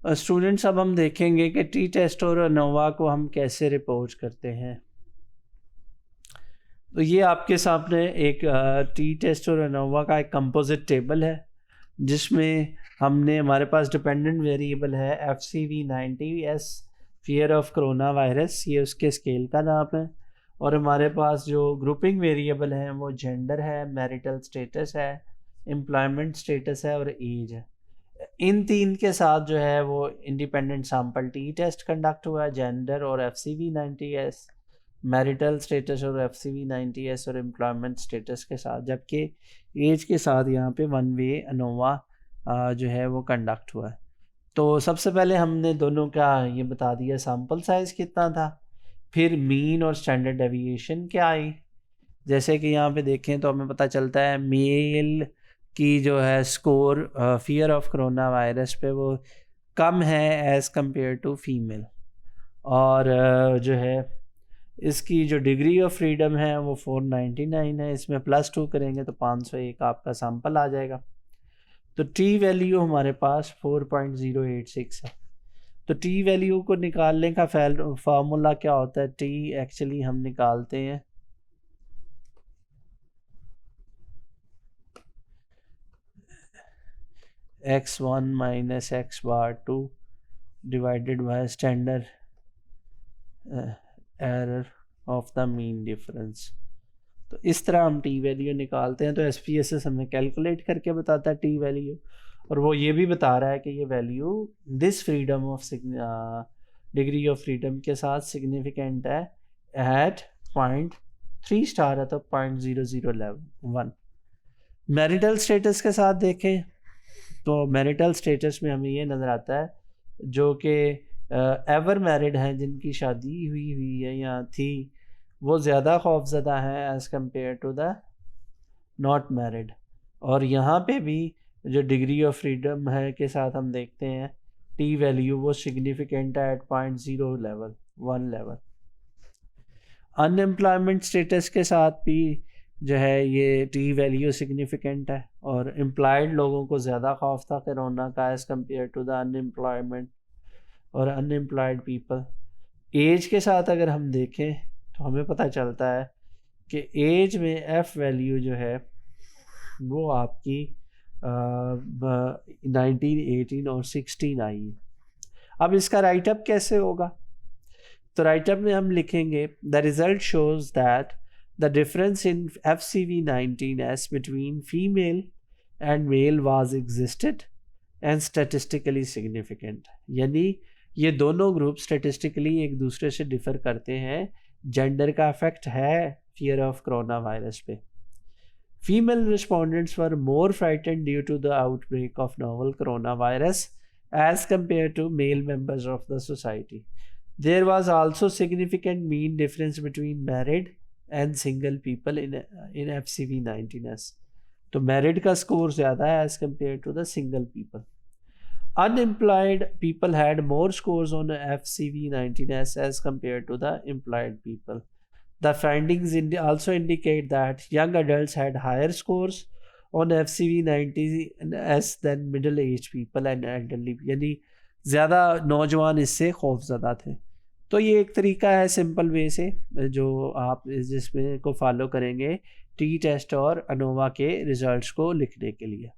Students अब हम देखेंगे कि टी टेस्ट और अनोवा को हम कैसे रिपोर्ट करते हैं। तो ये आपके सामने एक टी टेस्ट और अनोवा का एक कंपोजिट टेबल है, जिसमें हमने हमारे पास डिपेंडेंट वेरिएबल है FCV90S, fear of corona virus, ये उसके स्केल का नाम है। और हमारे पास जो ग्रुपिंग वेरिएबल हैं वो जेंडर है, मैरिटल स्टेटस है, एम्प्लॉयमेंट स्टेटस है और एज है। इन तीन के साथ जो है वो independent sample t test conduct हुआ है, जेंडर और FCV90S, मैरिटल स्टेटस और FCV90S और एम्प्लॉयमेंट स्टेटस के साथ, जबकि एज के साथ यहाँ पे वन वे अनोवा जो है वो कंडक्ट हुआ है। तो सबसे पहले हमने दोनों का ये बता दिया सैम्पल साइज़ कितना था, फिर मीन और स्टैंडर्ड डेविएशन क्या आई। जैसे कि यहाँ पे देखें तो हमें पता चलता है मेल की जो है score fear of corona virus पे वो कम है एज़ कंपेयर टू फीमेल। और जो है इसकी जो डिग्री ऑफ फ्रीडम है वो 499 है, इसमें +2 करेंगे तो 501 आपका सैंपल आ जाएगा। तो टी वैल्यू हमारे पास 4.086 है। तो टी वैल्यू को निकालने का फार्मूला क्या होता है? टी एक्चुअली हम निकालते हैं x1 minus x2 divided by standard error of the mean difference. तो इस तरह हम टी वैल्यू निकालते हैं। तो SPSS हमें कैलकुलेट करके बताता है टी वैल्यू, और वो ये भी बता रहा है कि ये value this freedom of degree of freedom के साथ सिग्निफिकेंट है एट 0.3 स्टार है, तो 0.0011। मैरिटल स्टेटस के साथ देखें तो मैरिटल स्टेटस में हमें ये नज़र आता है जो कि एवर मैरिड हैं, जिनकी शादी हुई है या थी, वो ज़्यादा खौफज़दा है as compare to the not married. और यहाँ पे भी जो डिग्री ऑफ फ्रीडम है के साथ हम देखते हैं टी वैल्यू वो सिग्निफिकेंट है एट 0.01 लेवल। अनएम्प्लॉयमेंट स्टेटस के साथ भी जो है ये टी वैल्यू सिग्निफिकेंट है, और एम्प्लॉयड लोगों को ज़्यादा खौफ था कोरोना का as compare to the unemployment और अनएम्प्लॉयड पीपल। एज के साथ अगर हम देखें तो हमें पता चलता है कि एज में एफ वैल्यू जो है वो आपकी 19, 18 और 16 आई है। अब इसका राइटअप कैसे होगा? तो राइटअप में हम लिखेंगे the result shows that the difference in FCV19S between female and male was existed and statistically significant. यानी ये दोनों ग्रुप स्टेटिस्टिकली एक दूसरे से डिफर करते हैं, जेंडर का इफेक्ट है फियर ऑफ कोरोना वायरस पे। Female respondents were more frightened due to the outbreak of novel corona virus as compare to male members of the society. There was also significant mean difference between married and single people in FCV19S। तो married का score ज़्यादा है as compare to the single people. Unemployed people had more scores on FCV19S as compared to the employed people. The findings also indicate that young adults had higher scores on FCV19S than middle-aged people and elderly. यानी ज़्यादा नौजवान इससे खौफज़दा थे। तो ये एक तरीका है सिंपल वे से जो आप जिसमें को फॉलो करेंगे टी टेस्ट और अनोवा के रिजल्ट्स को लिखने के लिए।